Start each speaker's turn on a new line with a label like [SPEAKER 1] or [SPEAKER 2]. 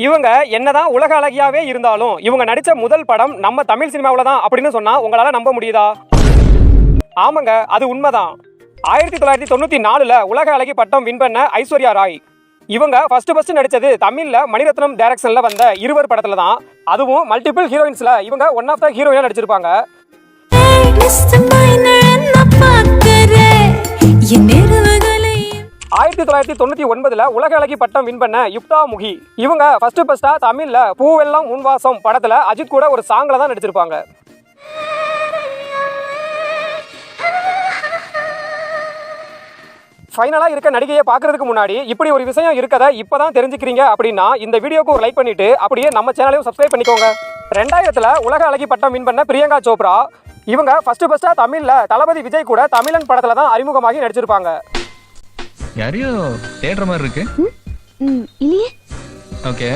[SPEAKER 1] இவங்க என்னதான் உலக அழகியாவே இருந்தாலும் இவங்க நடிச்ச முதல் படம் நம்ம தமிழ் சினிமாவில் தான் அப்படின்னு சொன்னா உங்களால நம்ப முடியுதா? ஆமாங்க, அது உண்மைதான். 1994ல் உலக அழகி பட்டம் வின் பண்ண ஐஸ்வர்யா ராய். இவங்க ஃபர்ஸ்ட் நடிச்சது தமிழ்ல மணிரத்னம் டைரக்ஷன்ல வந்த இருவர் படத்துல தான். அதுவும் மல்டிபிள் ஹீரோயின்ஸ்ல இவங்க ஒன் ஆஃப் த ஹீரோயினா நடிச்சிருப்பாங்க. 1999ல் உலக அழகி பட்டம் வின் பண்ண யுக்தா முகி. இவங்க ஃபர்ஸ்டா தமிழ்ல பூவெல்லாம் முன்வாசம் படத்துல அஜித் கூட ஒரு சாங்ல தான் நடிச்சிருப்பாங்க. ஃபைனலா இருக்க நடிகையை பார்க்கறதுக்கு முன்னாடி இப்படி ஒரு விஷயம் இருக்கதை இப்பதான் தெரிஞ்சுக்கிறீங்க அப்படின்னா இந்த வீடியோக்கு ஒரு லைக் பண்ணிட்டு அப்படியே நம்ம சேனலையும் சப்ஸ்கிரைப் பண்ணிக்கோங்க. 2000ல் உலக அழகி பட்டம் வின் பண்ண பிரியங்கா சோப்ரா. இவங்க ஃபர்ஸ்டா தமிழ்ல தளபதி விஜய் கூட தமிழன் படத்துல தான் அறிமுகமாகி நடிச்சிருப்பாங்க.
[SPEAKER 2] யாரையோ தேடுற மாதிரி இருக்கு.
[SPEAKER 3] இல்லையே.
[SPEAKER 2] ஓகே.